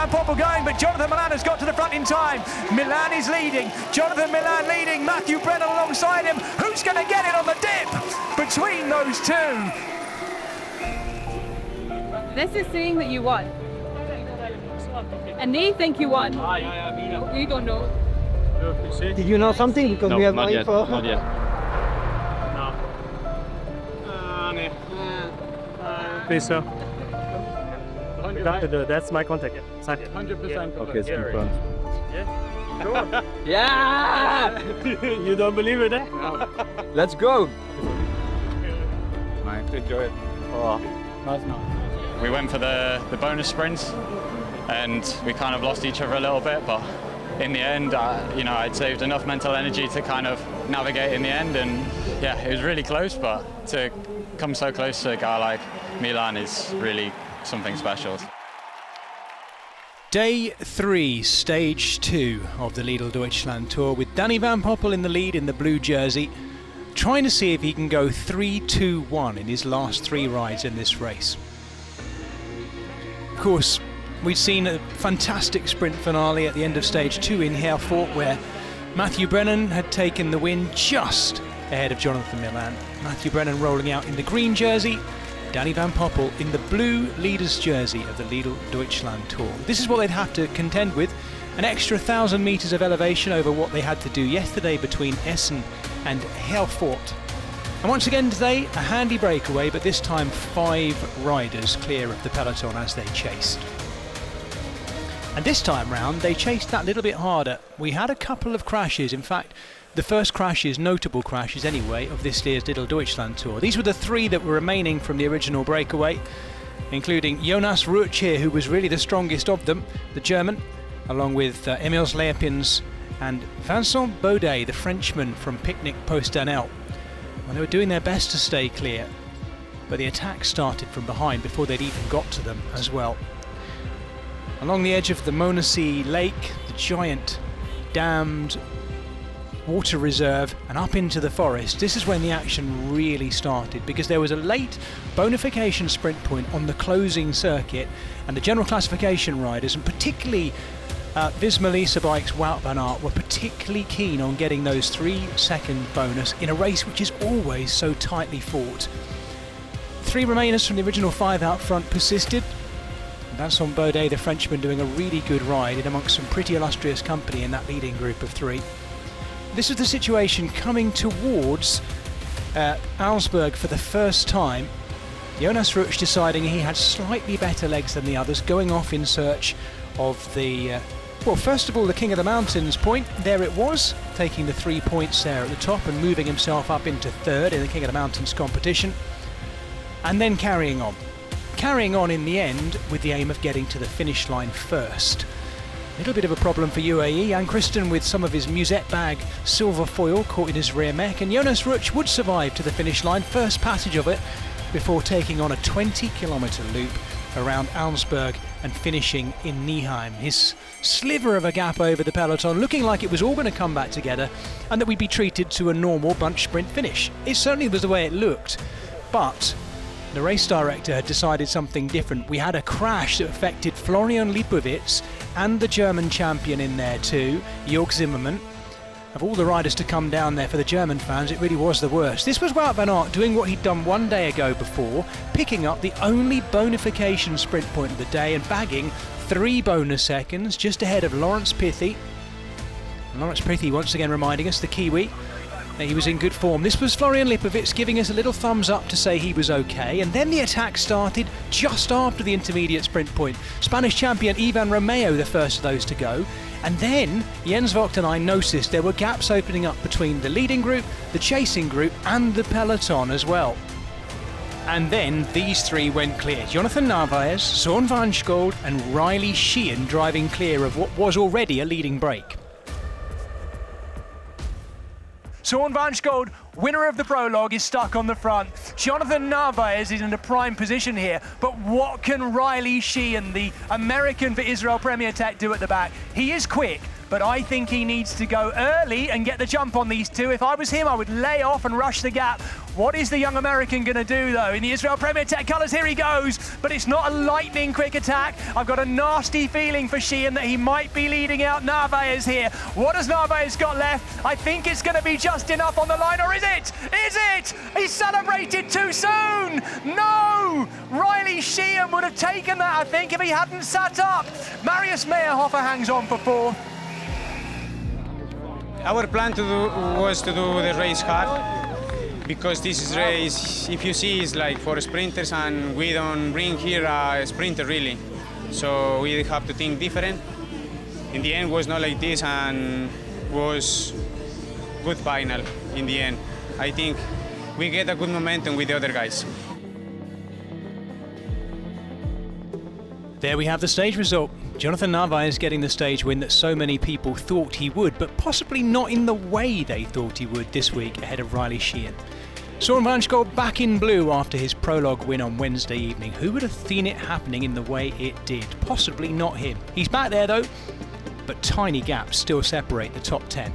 Van Poppel going, but Jonathan Milan has got to the front in time. Milan is leading. Jonathan Milan leading. Matthew Brennan alongside him. Who's going to get it on the dip between those two? This is saying that you won. And they think you won. You don't know. Did you know something? Because we have no info. Not yet. Please, sir. That's my contact. 100%. Okay, it's confirmed. Yeah! You don't believe it, eh? Let's go! Nice, enjoy it. Oh, nice. We went for the bonus sprints and we kind of lost each other a little bit, but in the end, I'd saved enough mental energy to kind of navigate in the end, and yeah, it was really close, but to come so close to a guy like Milan is really something special. Day 3, stage 2 of the Lidl Deutschland Tour, with Danny Van Poppel in the lead in the blue jersey, trying to see if he can go 3-2-1 in his last 3 rides in this race. Of course, we'd seen a fantastic sprint finale at the end of stage 2 in Herford, where Matthew Brennan had taken the win just ahead of Jonathan Milan. Matthew Brennan rolling out in the green jersey, Danny Van Poppel in the blue leader's jersey of the Lidl Deutschland Tour. This is what they'd have to contend with, an extra 1,000 metres of elevation over what they had to do yesterday between Essen and Herford. And once again today, a handy breakaway, but this time 5 riders clear of the peloton as they chased. And this time round, they chased that little bit harder. We had a couple of crashes, in fact, the first crashes, notable crashes anyway, of this year's Lidl Deutschland Tour. These were the 3 that were remaining from the original breakaway, including Jonas Rutsch here, who was really the strongest of them, the German, along with Emils Leopins and Vincent Baudet, the Frenchman from Picnic Post-Danel. Well, they were doing their best to stay clear, but the attack started from behind before they'd even got to them as well. Along the edge of the Monasee Lake, the giant dammed water reserve, and up into the forest, this is when the action really started, because there was a late bonification sprint point on the closing circuit, and the general classification riders, and particularly Visma Lease Bike's Wout van Aert, were particularly keen on getting those 3-second bonus in a race which is always so tightly fought. 3 remainers from the original 5 out front persisted. Vincent Baudet, the Frenchman, doing a really good ride in amongst some pretty illustrious company in that leading group of 3. This is the situation coming towards Augsburg for the first time. Jonas Rutsch deciding he had slightly better legs than the others, going off in search of the, well, first of all, the King of the Mountains point. There it was, taking the 3 points there at the top and moving himself up into 3rd in the King of the Mountains competition. And then carrying on. Carrying on in the end with the aim of getting to the finish line first. A little bit of a problem for UAE. Jan Christen with some of his musette bag silver foil caught in his rear mech, and Jonas Rutsch would survive to the finish line, first passage of it, before taking on a 20-kilometre loop around Augsburg and finishing in Nieheim. His sliver of a gap over the peloton, looking like it was all going to come back together and that we'd be treated to a normal bunch sprint finish. It certainly was the way it looked, but the race director had decided something different. We had a crash that affected Florian Lipowitz and the German champion in there too, Jörg Zimmermann. Of all the riders to come down there for the German fans, it really was the worst. This was Wout van Aert doing what he'd done one day ago before, picking up the only bonification sprint point of the day and bagging 3 bonus seconds just ahead of Laurens Pithy. And Laurens Pithy once again reminding us, the Kiwi, he was in good form. This was Florian Lipowitz giving us a little thumbs up to say he was okay, and then the attack started just after the intermediate sprint point. Spanish champion Ivan Romeo, the first of those to go, and then Jens Vogt and I noticed there were gaps opening up between the leading group, the chasing group, and the peloton as well. And then these 3 went clear. Jonathan Narvaez, Søren Vanskjold and Riley Sheehan driving clear of what was already a leading break. Søren Vanskjold, winner of the prologue, is stuck on the front. Jonathan Narvaez is in a prime position here, but what can Riley Sheehan, the American for Israel Premier Tech, do at the back? He is quick, but I think he needs to go early and get the jump on these two. If I was him, I would lay off and rush the gap. What is the young American going to do, though? In the Israel Premier Tech colours, here he goes, but it's not a lightning quick attack. I've got a nasty feeling for Sheehan that he might be leading out Narvaez here. What has Narvaez got left? I think it's going to be just enough on the line, or is it? Is it? He celebrated too soon! No! Riley Sheehan would have taken that, I think, if he hadn't sat up. Marius Meyerhofer hangs on for fourth. Our plan was to do the race hard, because this is race, if you see, is like for sprinters, and we don't bring here a sprinter really. So we have to think different. In the end, was not like this, and was good final in the end. I think we get a good momentum with the other guys. There we have the stage result. Jonathan Narvaez getting the stage win that so many people thought he would, but possibly not in the way they thought he would this week ahead of Riley Sheehan. Soren Vanskol back in blue after his prologue win on Wednesday evening. Who would have seen it happening in the way it did? Possibly not him. He's back there though, but tiny gaps still separate the top 10.